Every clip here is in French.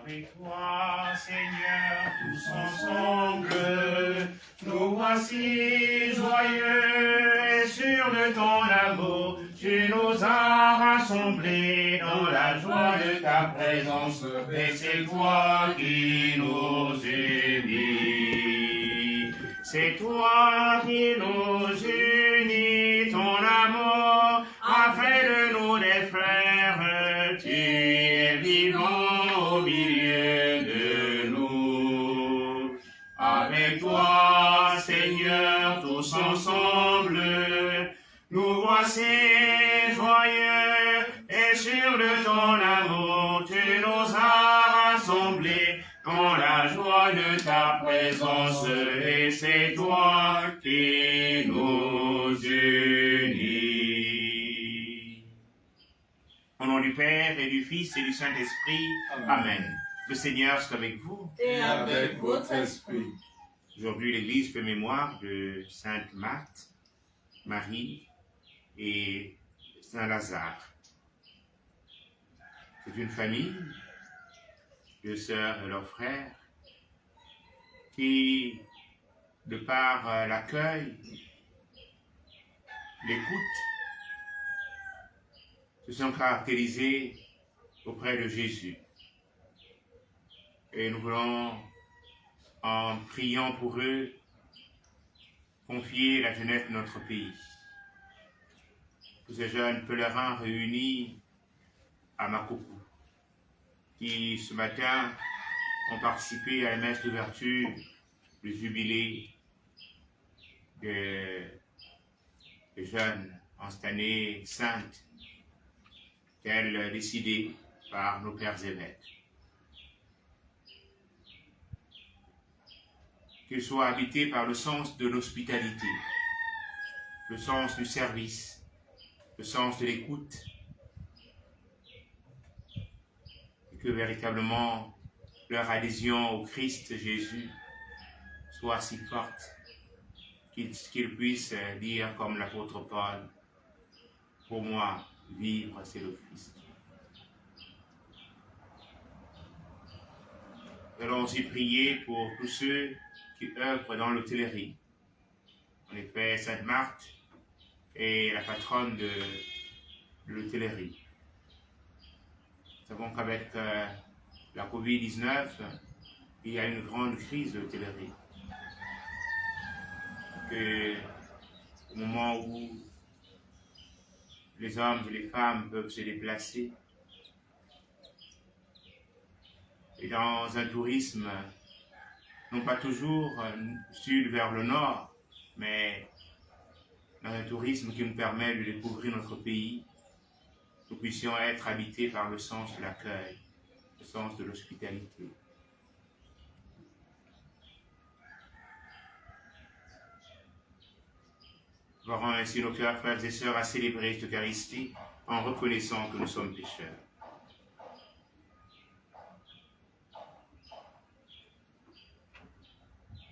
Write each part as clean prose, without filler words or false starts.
Avec toi, Seigneur, tous ensemble, nous voici joyeux et sûrs de ton amour. Tu nous as rassemblés dans la joie de ta présence, et c'est toi qui nous unis. C'est toi qui nous unis, ton amour a fait de nous des frères. Tu es vivant au milieu de nous. Avec toi, Seigneur, tous ensemble, nous voici joyeux et sûrs de ton amour. Tu nous as rassemblés dans la joie de ta présence, et c'est toi qui nous unis. Au nom du Père et du Fils et du Saint-Esprit, Amen. Le Seigneur soit avec vous. Et avec votre esprit. Aujourd'hui, l'Église fait mémoire de Sainte Marthe, Marie et Saint Lazare. C'est une famille, deux sœurs et leurs frères, qui, de par l'accueil, l'écoute, se sont caractérisés auprès de Jésus. Et nous voulons, en priant pour eux, confier la jeunesse de notre pays. Tous ces jeunes pèlerins réunis à Makoku, qui ce matin ont participé à la messe d'ouverture du jubilé des jeunes en cette année sainte, telle décidée par nos pères évêques. Qu'ils soient habités par le sens de l'hospitalité, le sens du service, le sens de l'écoute, et que véritablement leur adhésion au Christ Jésus soit si forte qu'ils puissent dire comme l'apôtre Paul, pour moi, vivre c'est le Christ. Nous allons aussi prier pour tous ceux qui œuvrent dans l'hôtellerie. En effet, Sainte Marthe est la patronne de l'hôtellerie. Nous savons qu'avec la Covid-19, il y a une grande crise de l'hôtellerie. Au moment où les hommes et les femmes peuvent se déplacer, et dans un tourisme, non pas toujours sud vers le nord, mais dans un tourisme qui nous permet de découvrir notre pays, nous puissions être habités par le sens de l'accueil, le sens de l'hospitalité. Nous aurons ainsi nos cœurs, frères et sœurs, à célébrer cette Eucharistie en reconnaissant que nous sommes pécheurs.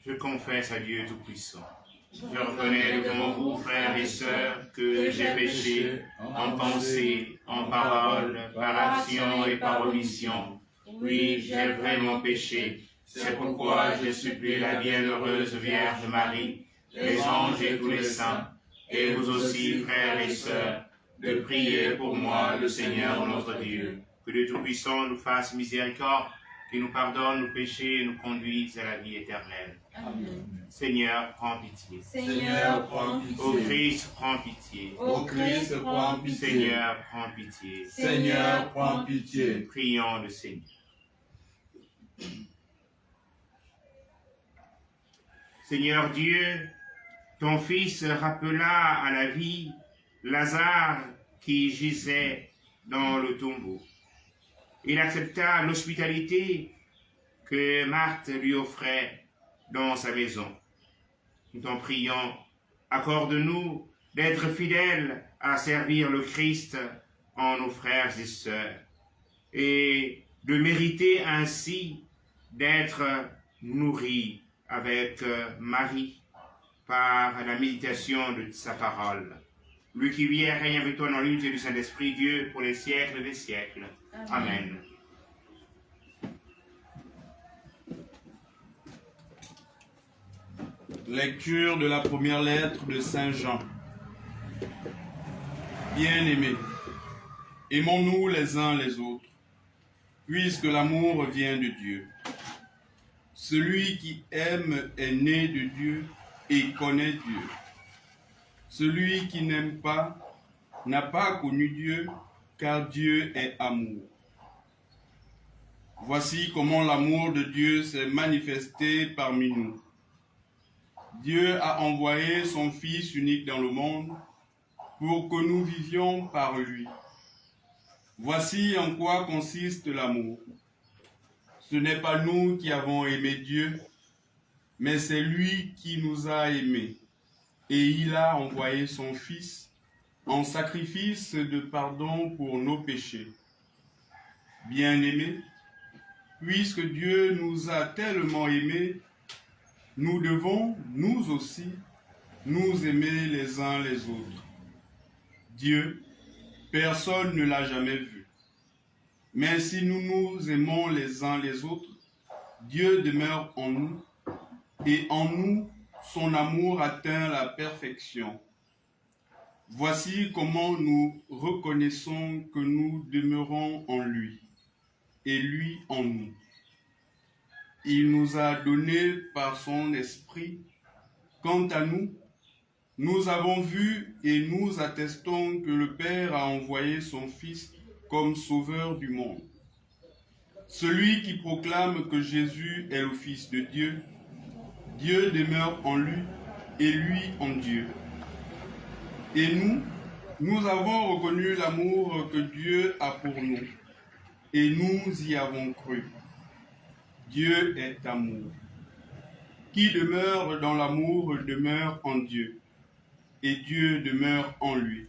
Je confesse à Dieu Tout-Puissant. Je reconnais devant vous, frères et sœurs, que j'ai péché en pensée, en parole, par action et par omission. Oui, j'ai vraiment péché. C'est pourquoi je supplie la bienheureuse Vierge Marie, les anges et tous les saints, et vous aussi, frères et sœurs, de prier pour moi, le Seigneur notre Dieu. Que Dieu Tout-Puissant nous fasse miséricorde, qu'il nous pardonne nos péchés et nous conduise à la vie éternelle. Amen. Seigneur, prends pitié. Seigneur, prends pitié. Ô Christ, prends pitié. Ô Christ, prends pitié. Seigneur, prends pitié. Seigneur, prends pitié. Prions le Seigneur. Seigneur Dieu, ton Fils rappela à la vie Lazare qui gisait dans le tombeau. Il accepta l'hospitalité que Marthe lui offrait dans sa maison. Nous t'en prions, accorde-nous d'être fidèles à servir le Christ en nos frères et sœurs, et de mériter ainsi d'être nourris avec Marie par la méditation de sa parole. Lui qui vit et règne avec toi dans l'unité du Saint-Esprit, Dieu, pour les siècles des siècles. Amen. Lecture de la première lettre de Saint Jean. Bien-aimés, aimons-nous les uns les autres, puisque l'amour vient de Dieu. Celui qui aime est né de Dieu et connaît Dieu. Celui qui n'aime pas n'a pas connu Dieu, car Dieu est amour. Voici comment l'amour de Dieu s'est manifesté parmi nous. Dieu a envoyé son Fils unique dans le monde pour que nous vivions par lui. Voici en quoi consiste l'amour. Ce n'est pas nous qui avons aimé Dieu, mais c'est lui qui nous a aimés. Et il a envoyé son Fils en sacrifice de pardon pour nos péchés. Bien-aimés, puisque Dieu nous a tellement aimés, nous devons, nous aussi, nous aimer les uns les autres. Dieu, personne ne l'a jamais vu. Mais si nous nous aimons les uns les autres, Dieu demeure en nous, et en nous, son amour atteint la perfection. Voici comment nous reconnaissons que nous demeurons en lui, et lui en nous. Il nous a donné par son esprit. Quant à nous, nous avons vu et nous attestons que le Père a envoyé son Fils comme sauveur du monde. Celui qui proclame que Jésus est le Fils de Dieu, Dieu demeure en lui et lui en Dieu. Et nous avons reconnu l'amour que Dieu a pour nous, et nous y avons cru. Dieu est amour. Qui demeure dans l'amour demeure en Dieu, et Dieu demeure en lui.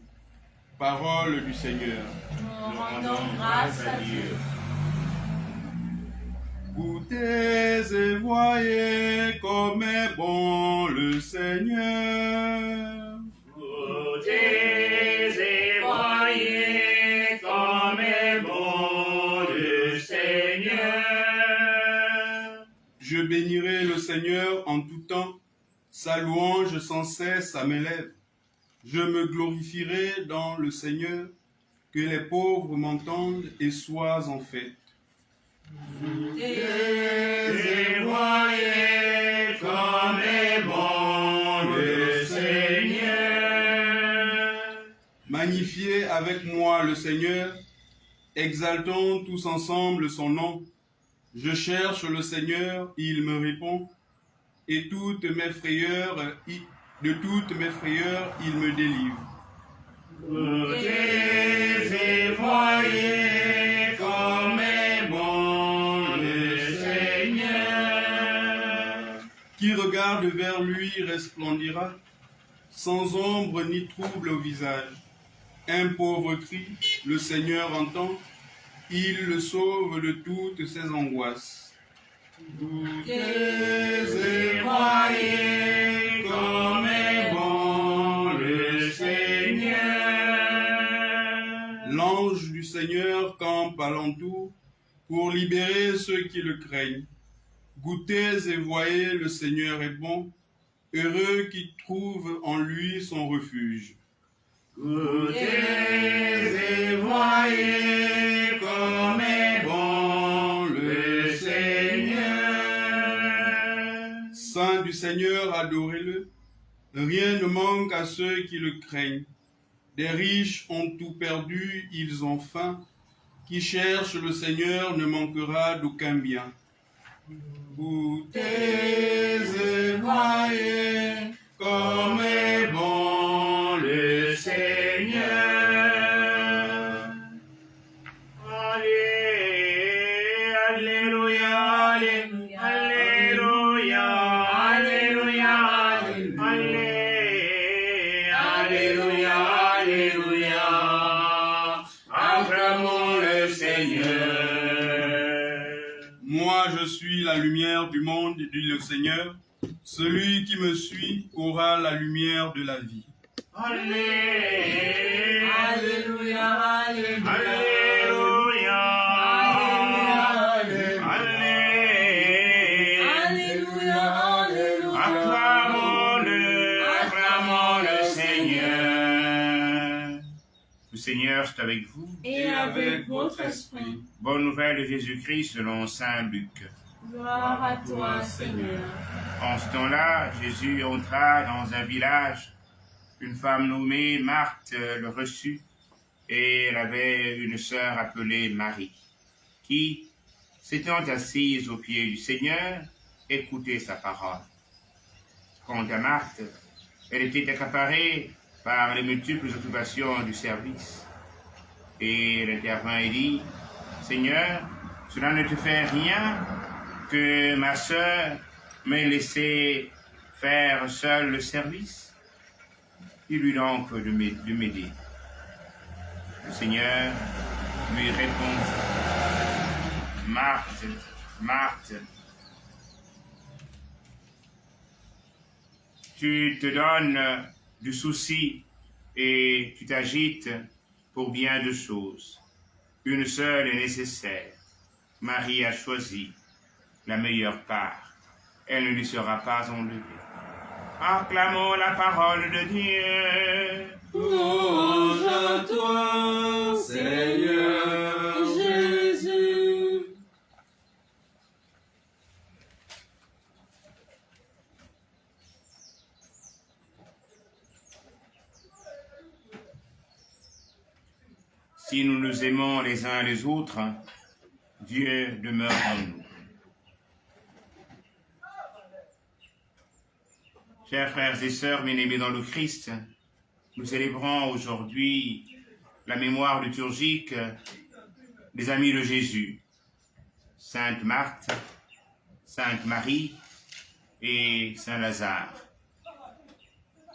Parole du Seigneur. Nous rendons grâce à Dieu. Goûtez et voyez comme est bon le Seigneur. Goûtez et voyez comme est bon le Seigneur. Je bénirai le Seigneur en tout temps, sa louange sans cesse à mes lèvres. Je me glorifierai dans le Seigneur, que les pauvres m'entendent et soient en fête. Et voyez comme est bon le Seigneur. Magnifiez avec moi le Seigneur, exaltons tous ensemble son nom. Je cherche le Seigneur, il me répond, et de toutes mes frayeurs, il me délivre. Goûtez et voyez comme est bon le Seigneur. Qui regarde vers lui resplendira, sans ombre ni trouble au visage. Un pauvre cri, le Seigneur entend, il le sauve de toutes ses angoisses. Goûtez et voyez comme est bon le Seigneur. L'ange du Seigneur campe alentour pour libérer ceux qui le craignent. Goûtez et voyez, le Seigneur est bon, heureux qui trouve en lui son refuge. Goûtez et voyez comme est bon le Seigneur. Saint du Seigneur, adorez-le. Rien ne manque à ceux qui le craignent. Des riches ont tout perdu, ils ont faim. Qui cherche le Seigneur ne manquera d'aucun bien. Goûtez et voyez comme est bon le Seigneur. Alléluia, alléluia, alléluia, alléluia, alléluia. Acclamons le Seigneur. Moi, je suis la lumière du monde, dit le Seigneur. Celui qui me suit aura la lumière de la vie. Alléluia, Alléluia, alléluia. alléluia, Alléluia, alléluia. acclamons Le Seigneur est avec vous. Et avec votre esprit. Bonne nouvelle de Jésus-Christ selon saint Luc. Gloire à toi, Seigneur. En ce temps-là, Jésus entra dans un village. Une femme nommée Marthe le reçut, et elle avait une sœur appelée Marie, qui, s'étant assise aux pieds du Seigneur, écoutait sa parole. Quant à Marthe, elle était accaparée par les multiples occupations du service. Et elle intervint et dit, « Seigneur, cela ne te fait rien que ma sœur m'ait laissé faire seule le service? Dis-lui donc de m'aider. » Le Seigneur lui répondit, « Marthe, Marthe, tu te donnes du souci et tu t'agites pour bien de choses. Une seule est nécessaire. Marie a choisi la meilleure part. Elle ne lui sera pas enlevée. » Acclamons la parole de Dieu. Louange à toi, Seigneur Jésus. Si nous nous aimons les uns les autres, Dieu demeure en nous. Chers frères et sœurs bien-aimés dans le Christ, nous célébrons aujourd'hui la mémoire liturgique des amis de Jésus, Sainte Marthe, Sainte Marie et Saint Lazare,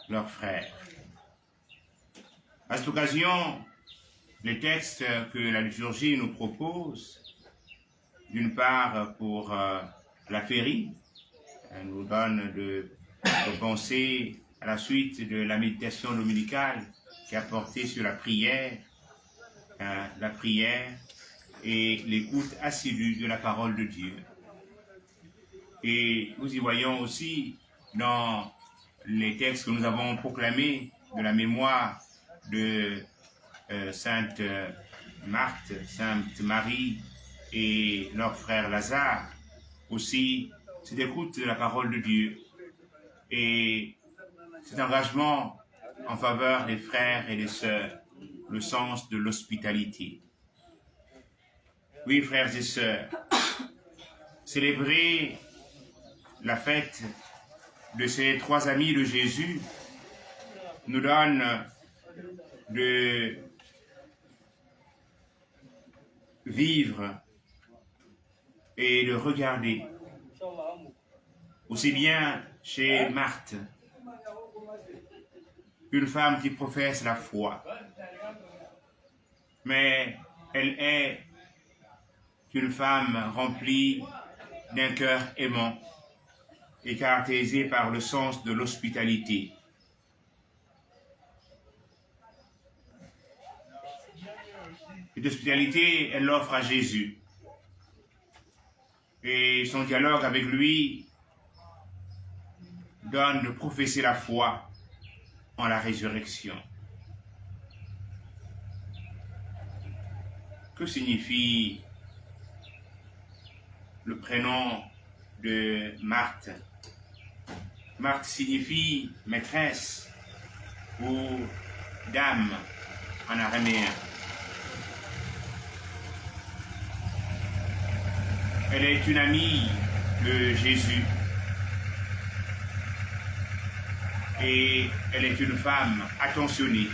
leurs frères. À cette occasion, les textes que la liturgie nous propose, d'une part pour la féerie, elle nous donne de penser à la suite de la méditation dominicale qui a porté sur la prière et l'écoute assidue de la parole de Dieu. Et nous y voyons aussi dans les textes que nous avons proclamés de la mémoire de Sainte Marthe, Sainte Marie et leur frère Lazare, aussi cette écoute de la parole de Dieu et cet engagement en faveur des frères et des sœurs, le sens de l'hospitalité. Oui, frères et sœurs, célébrer la fête de ces trois amis de Jésus nous donne de vivre et de regarder aussi bien chez Marthe, une femme qui professe la foi, mais elle est une femme remplie d'un cœur aimant et caractérisée par le sens de l'hospitalité. Cette hospitalité, elle l'offre à Jésus. Et son dialogue avec lui donne de professer la foi en la résurrection. Que signifie le prénom de Marthe? Marthe signifie maîtresse ou dame en araméen. Elle est une amie de Jésus et elle est une femme attentionnée,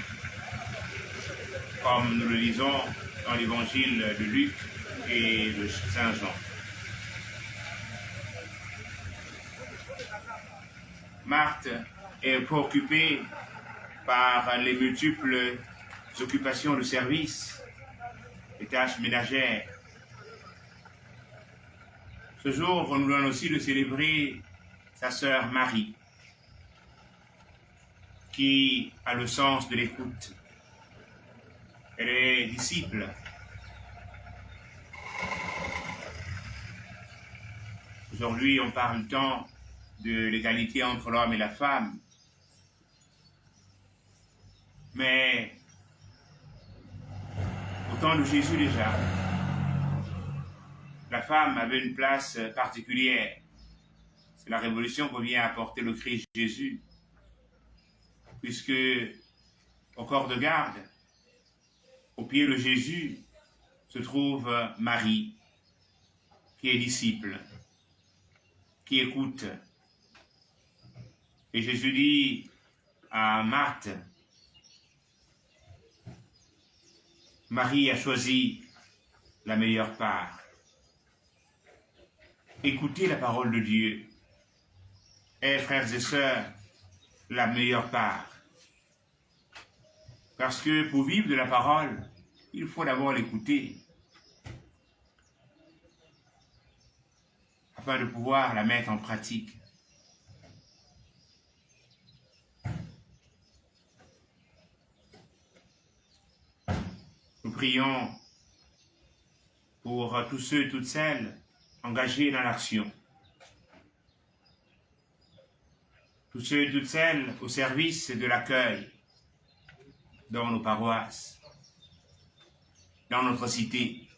comme nous le lisons dans l'évangile de Luc et de Saint Jean. Marthe est préoccupée par les multiples occupations de service, les tâches ménagères. Ce jour, on nous donne aussi de célébrer sa sœur Marie, qui a le sens de l'écoute. Elle est disciple. Aujourd'hui, on parle tant de l'égalité entre l'homme et la femme. Mais Au temps de Jésus déjà, la femme avait une place particulière. C'est la révolution que vient apporter le Christ Jésus, puisque au corps de garde, au pied de Jésus, se trouve Marie, qui est disciple, qui écoute. Et Jésus dit à Marthe, Marie a choisi la meilleure part. Écoutez la parole de Dieu. Et frères et sœurs, la meilleure part. Parce que pour vivre de la parole, il faut d'abord l'écouter, afin de pouvoir la mettre en pratique. Nous prions pour tous ceux et toutes celles engagés dans l'action. Tous ceux et toutes celles au service de l'accueil dans nos paroisses, dans notre cité.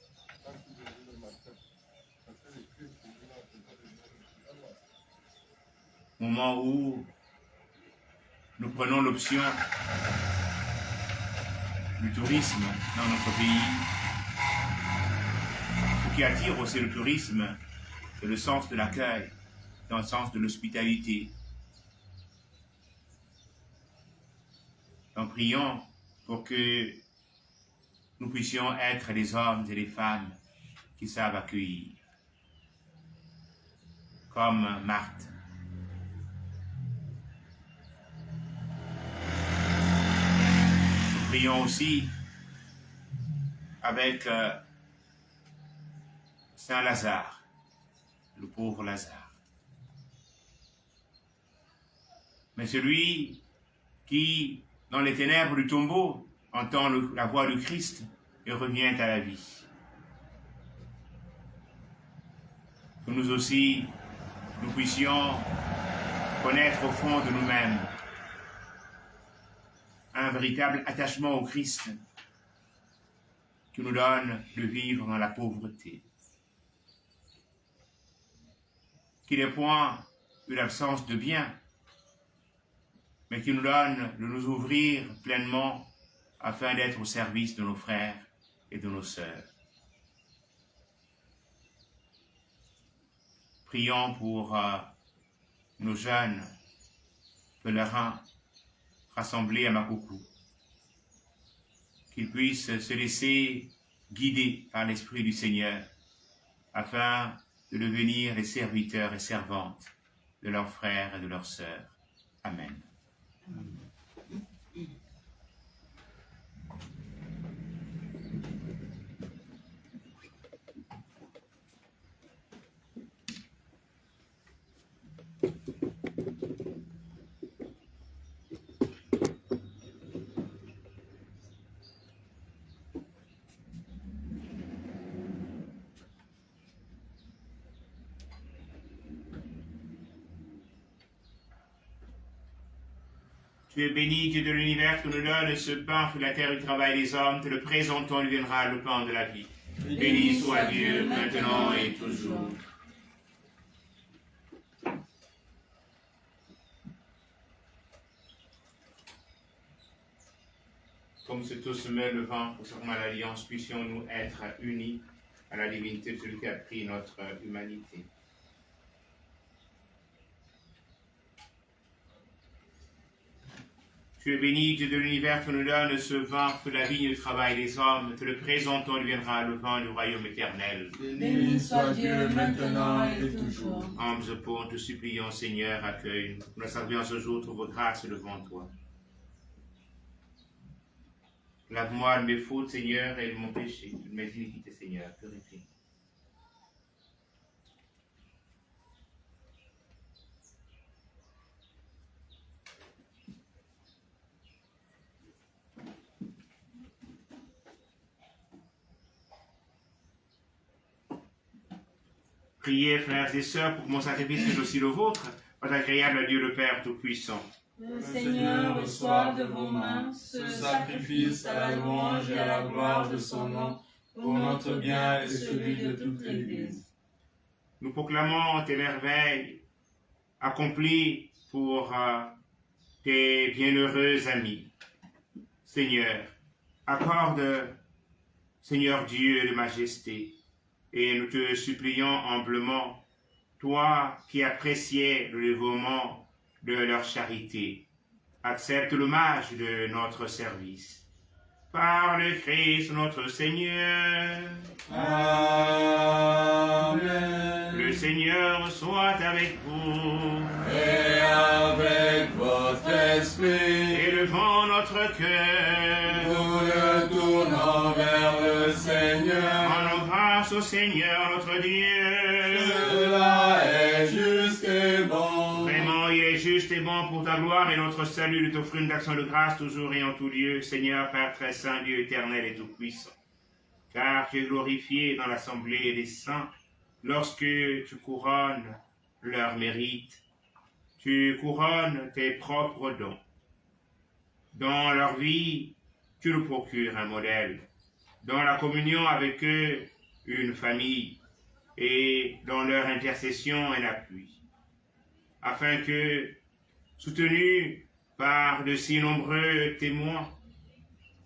Au moment où nous prenons l'option du tourisme dans notre pays, ce qui attire aussi le tourisme, c'est le sens de l'accueil, dans le sens de l'hospitalité. Donc prions pour que nous puissions être les hommes et les femmes qui savent accueillir, comme Marthe. Nous prions aussi avec Saint Lazare, le pauvre Lazare. Mais celui qui, dans les ténèbres du tombeau, entend la voix du Christ et revient à la vie. Que nous aussi, nous puissions connaître au fond de nous-mêmes un véritable attachement au Christ qui nous donne de vivre dans la pauvreté. Qui n'est point une absence de bien, mais qui nous donne de nous ouvrir pleinement afin d'être au service de nos frères et de nos sœurs. Prions pour nos jeunes pèlerins rassemblés à Makoukou, qu'ils puissent se laisser guider par l'Esprit du Seigneur afin de devenir les serviteurs et servantes de leurs frères et de leurs sœurs. Amen. Tu es béni, Dieu de l'univers, que nous donne ce pain sur la terre du travail des hommes, te le présentons, il viendra le pain de la vie. Béni soit Dieu, maintenant et toujours. Comme ce tôt se met le vent pour serment l'alliance, puissions-nous être unis à la divinité de celui qui a pris notre humanité. Tu es béni, Dieu de l'univers, que nous donne ce vin pour la vigne du travail des hommes. Te le présentons, il viendra le vin du royaume éternel. Béni soit Dieu maintenant et toujours. Humbles pauvres, te supplions, Seigneur, accueille-nous. Nous la servions ce jour, trouve grâce devant toi. Lave-moi de mes fautes, Seigneur, et de mon péché, de mes iniquités, Seigneur, purifie. Priez, frères et sœurs, pour que mon sacrifice soit aussi le vôtre, soit agréable à Dieu le Père Tout-Puissant. Le Seigneur reçoive de vos mains ce sacrifice à la louange et à la gloire de son nom, pour notre bien et celui de toute l'Église. Nous proclamons tes merveilles accomplies pour tes bienheureux amis. Seigneur, accorde, Seigneur Dieu de majesté, et nous te supplions humblement, toi qui appréciais le dévouement de leur charité, accepte l'hommage de notre service. Par le Christ notre Seigneur. Amen. Le Seigneur soit avec vous. Et avec votre esprit. Élevons notre cœur. Nous le tournons vers le Seigneur. Rendons grâce au Seigneur notre Dieu. Cela est juste et bon. Vraiment, il est juste et bon pour ta gloire et notre salut de t'offrir une action de grâce toujours et en tout lieu, Seigneur, Père très saint, Dieu éternel et tout-puissant. Car tu es glorifié dans l'assemblée des saints lorsque tu couronnes leur mérite. Tu couronnes tes propres dons. Dans leur vie, tu nous procures un modèle. Dans la communion avec eux, une famille. Et dans leur intercession, un appui. Afin que, soutenus par de si nombreux témoins,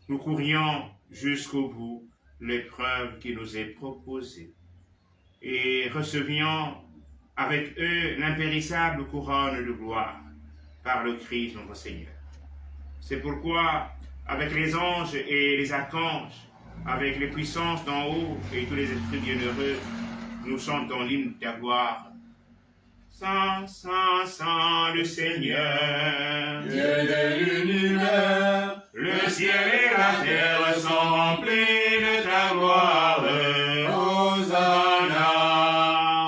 nous courions jusqu'au bout l'épreuve qui nous est proposée et recevions avec eux l'impérissable couronne de gloire par le Christ notre Seigneur. C'est pourquoi, avec les anges et les archanges, avec les puissances d'en haut et tous les esprits bienheureux, nous chantons l'hymne de ta gloire. Saint, Saint, Saint, le Seigneur, Dieu de l'univers, le ciel et la terre sont remplis de ta gloire. Hosanna,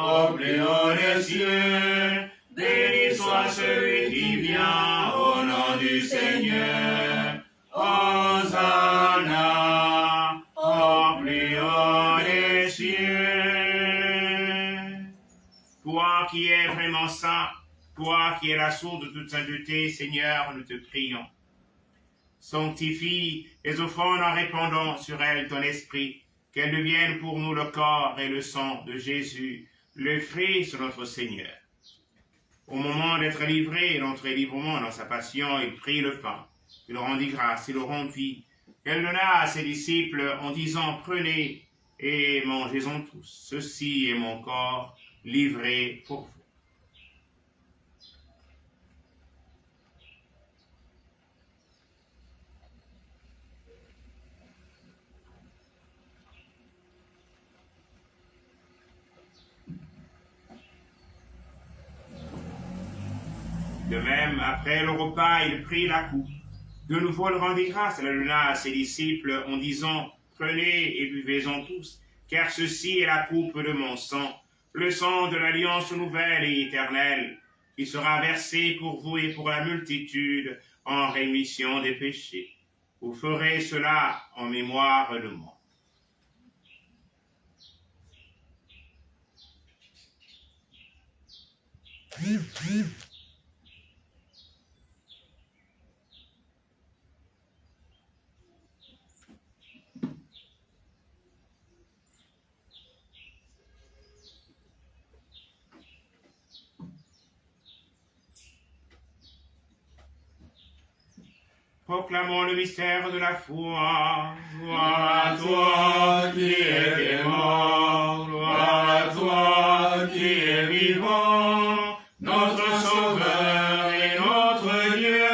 Au plus haut des cieux, béni soit celui qui vient au nom du Seigneur. Hosanna, au plus haut des cieux. Toi qui es vraiment saint, toi qui es la source de toute sainteté, Seigneur, nous te prions. Sanctifie les offrandes en répandant sur elles ton esprit, qu'elles deviennent pour nous le corps et le sang de Jésus, le Christ notre Seigneur. Au moment d'être livré et d'entrer librement dans sa passion, il prit le pain, il rendit grâce, il le rompit, qu'elle donna à ses disciples en disant, prenez et mangez-en tous, ceci est mon corps livré pour vous. De même, après le repas, il prit la coupe. De nouveau, il rendit grâce, elle donna à ses disciples en disant, prenez et buvez-en tous, car ceci est la coupe de mon sang, le sang de l'alliance nouvelle et éternelle, qui sera versé pour vous et pour la multitude en rémission des péchés. Vous ferez cela en mémoire de moi. Proclamons le mystère de la foi. Gloire à toi qui es mort, gloire à toi qui es vivant, notre Sauveur et notre Dieu,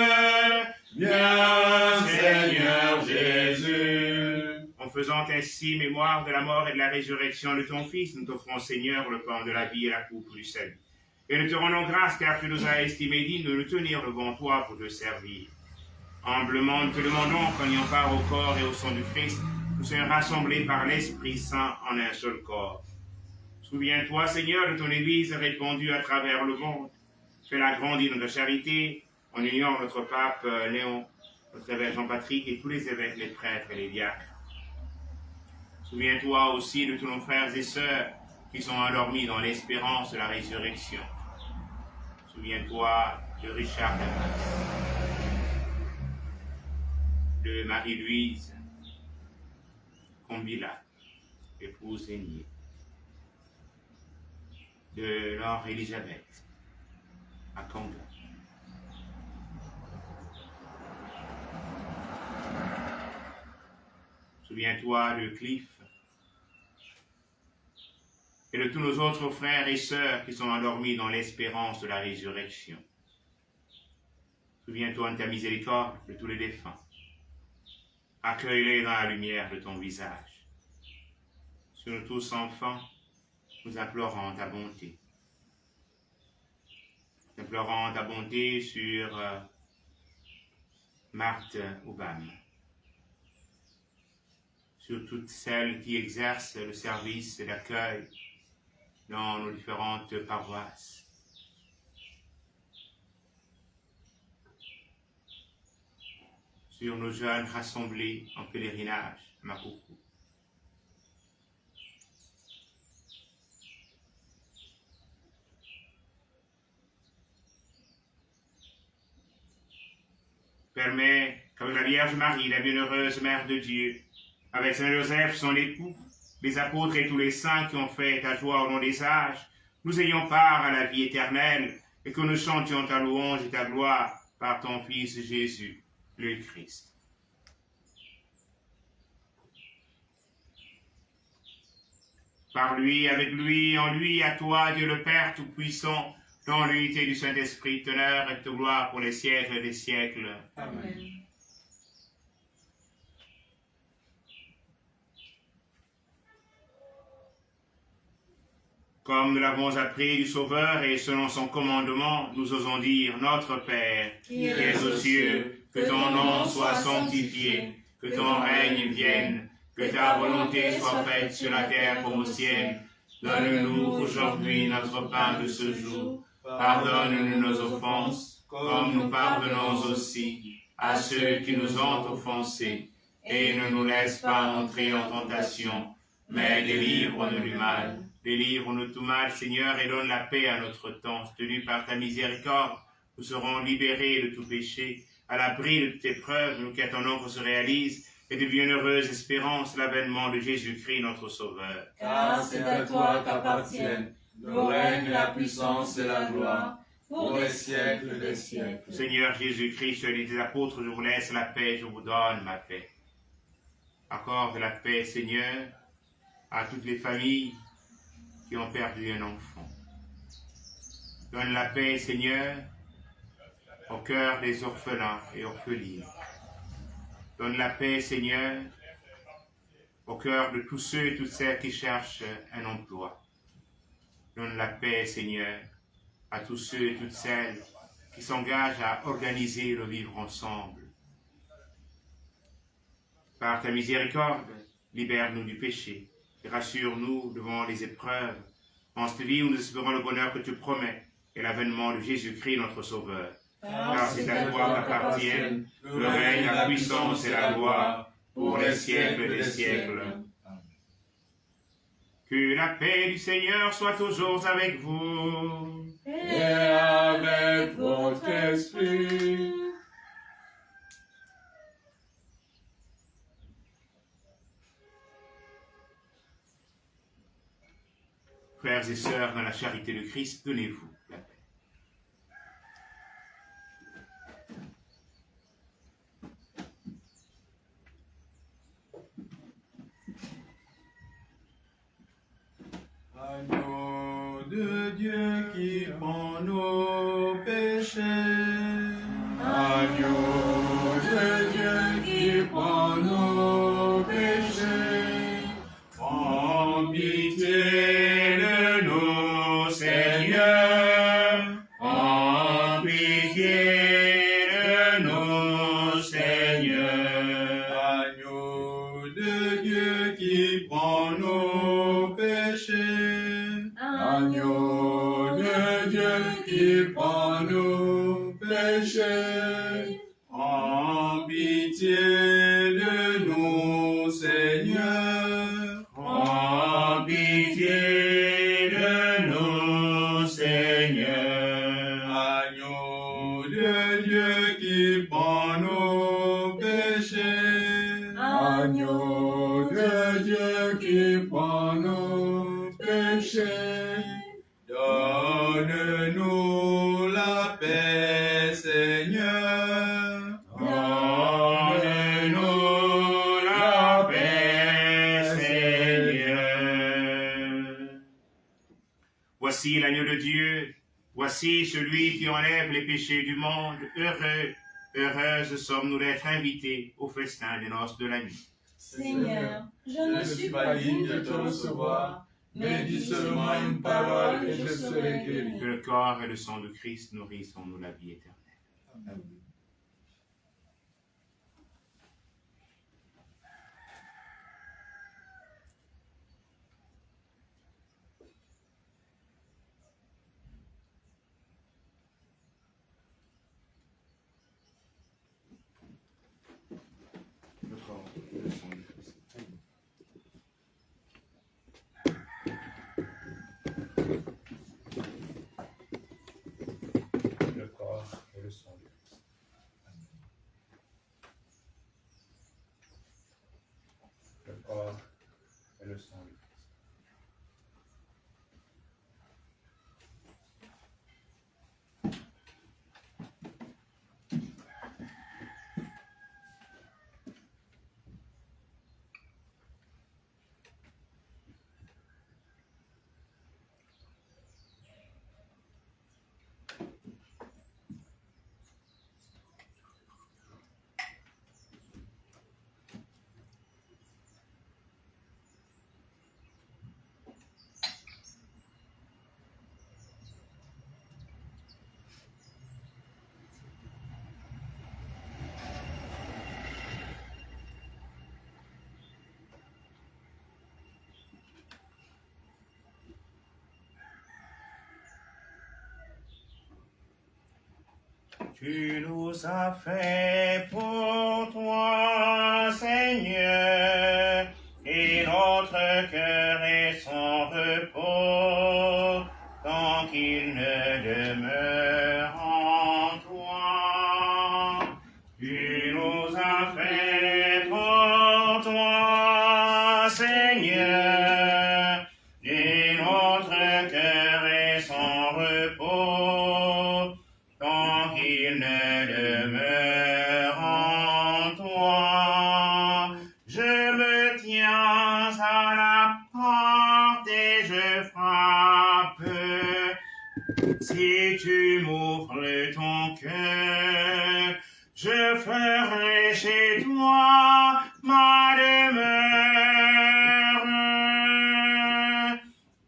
bien Seigneur Jésus. En faisant ainsi mémoire de la mort et de la résurrection de ton Fils, nous t'offrons, Seigneur, le pain de la vie et la coupe du salut. Et nous te rendons grâce car tu nous as estimés dignes de nous tenir devant toi pour te servir. Humblement, nous te demandons qu'en ayant part au corps et au sang du Christ, nous soyons rassemblés par l'Esprit Saint en un seul corps. Souviens-toi, Seigneur, de ton Église répandue à travers le monde. Fais-la grandir de charité, en union notre pape Léon, notre évêque Jean-Patrick et tous les évêques, les prêtres et les diacres. Souviens-toi aussi de tous nos frères et sœurs qui sont endormis dans l'espérance de la résurrection. Souviens-toi de Richard Damas. de Marie-Louise Combila, épouse aînée, de Laure Elisabeth Akanga, souviens-toi de Cliff et de tous nos autres frères et sœurs qui sont endormis dans l'espérance de la résurrection. Souviens-toi de ta miséricorde de tous les défunts. Accueille-les dans la lumière de ton visage. Sur nous tous enfants, nous implorons ta bonté. Nous implorons ta bonté sur Marthe Obama, sur toutes celles qui exercent le service d'accueil dans nos différentes paroisses. Sur nos jeunes rassemblés en pèlerinage à Makoko. Permets qu'avec la Vierge Marie, la bienheureuse Mère de Dieu, avec Saint Joseph, son époux, les apôtres et tous les saints qui ont fait ta joie au long des âges, nous ayons part à la vie éternelle et que nous chantions ta louange et ta gloire par ton Fils Jésus, le Christ. Par lui, avec lui, en lui, à toi, Dieu le Père Tout-Puissant, dans l'unité du Saint-Esprit, honneur et de gloire pour les siècles des siècles. Amen. Comme nous l'avons appris du Sauveur et selon son commandement, nous osons dire, Notre Père, qui es aux cieux, que ton nom soit sanctifié, que ton règne vienne, que ta volonté soit faite sur la terre comme au ciel. Donne-nous aujourd'hui notre pain de ce jour. Pardonne-nous nos offenses, comme nous pardonnons aussi à ceux qui nous ont offensés. Et ne nous laisse pas entrer en tentation, mais délivre-nous du mal. Délivre-nous de tout mal, Seigneur, et donne la paix à notre temps. Tenu par ta miséricorde, nous serons libérés de tout péché, à l'abri de toute épreuve, nous qui attendons qu'on se réalise, et de bienheureuse espérance l'avènement de Jésus-Christ, notre Sauveur. Car c'est à toi qu'appartiennent le règne, la puissance et la gloire, pour les siècles des siècles. Seigneur Jésus-Christ, tu as dit des apôtres, je vous laisse la paix, je vous donne ma paix. Accorde la paix, Seigneur, à toutes les familles qui ont perdu un enfant. Donne la paix, Seigneur, au cœur des orphelins et orphelines. Donne la paix, Seigneur, au cœur de tous ceux et toutes celles qui cherchent un emploi. Donne la paix, Seigneur, à tous ceux et toutes celles qui s'engagent à organiser le vivre ensemble. Par ta miséricorde, libère-nous du péché et rassure-nous devant les épreuves. En cette vie où nous espérons le bonheur que tu promets et l'avènement de Jésus-Christ, notre Sauveur. Car c'est à toi qu'appartiennent le règne, la puissance et la gloire pour les siècles des siècles. Que la paix du Seigneur soit toujours avec vous. Et avec votre esprit. Frères et sœurs, dans la charité de Christ, donnez-vous la paix. Agneau de Dieu qui prend nos péchés. Agneau de Dieu qui prend nos péchés. En pitié de nous, Seigneur. En pitié de nous, Seigneur. Agneau de Dieu qui prend nos péchés. Agneau de Dieu qui prend nos péchés. En pitié de nous, Seigneur. En pitié de nous, Seigneur. Agneau de Dieu qui prend nos péchés. Ô de Dieu qui prend nos péchés, donne-nous la paix, Seigneur. Donne-nous la paix, Seigneur. Voici l'agneau de Dieu, voici celui qui enlève les péchés du monde. Heureux, heureuses sommes-nous d'être invités au festin des noces de la nuit. Seigneur, je ne suis pas digne de te recevoir, mais dis seulement une parole et je serai guéri. Que le corps et le sang de Christ nourrissent en nous la vie éternelle. Amen. Le corps et le sang de Christ. Le corps et le sang de Christ. Le corps et le sang de Christ. Tu nous as fait pour toi, Seigneur, et notre cœur est sans repos, tant qu'il ne demeure en toi. Tu nous as fait pour toi, Seigneur, et notre cœur est sans repos, tant qu'il ne demeure en toi. Je me tiens à la porte et je frappe. Si tu m'ouvres ton cœur, je ferai chez toi ma demeure.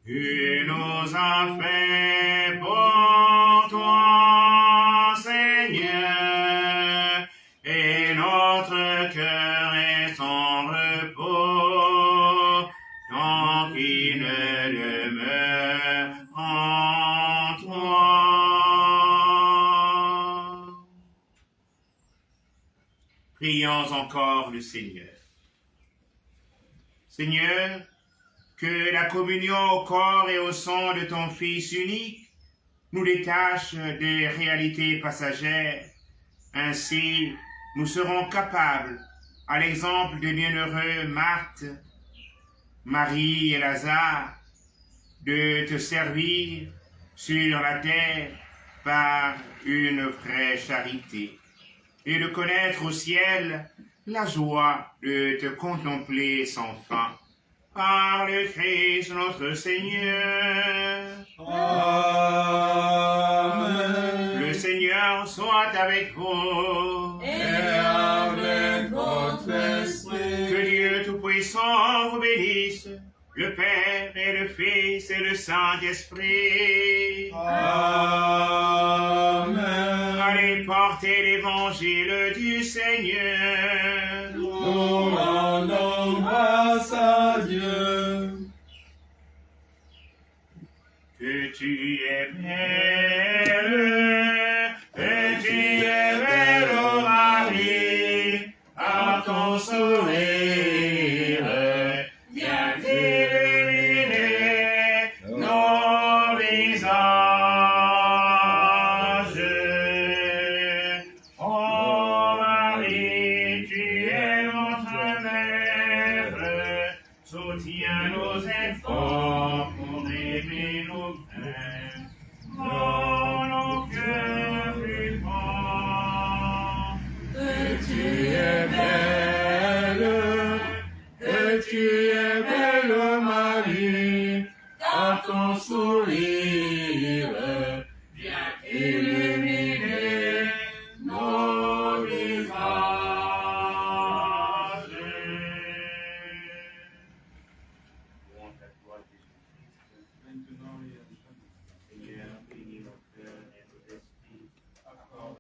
Tu nous as fait pour toi, Seigneur, et notre cœur est sans repos, tant qu'il ne demeure en toi. Prions encore le Seigneur. Seigneur, que la communion au corps et au sang de ton Fils unique nous détache des réalités passagères. Ainsi, nous serons capables, à l'exemple des bienheureux Marthe, Marie et Lazare, de te servir sur la terre par une vraie charité et de connaître au ciel la joie de te contempler sans fin. Par le Christ notre Seigneur. Amen. Le Seigneur soit avec vous. Et avec votre esprit. Que Dieu Tout-Puissant vous bénisse, le Père et le Fils et le Saint-Esprit. Amen. Allez porter l'évangile du Seigneur. Nous rendons grâce à Dieu. Que tu es belle, que tu es belle, ô Marie, par ton sourire, viens illuminer nos visages. Oh Marie, tu es notre mère, soutiens nos efforts.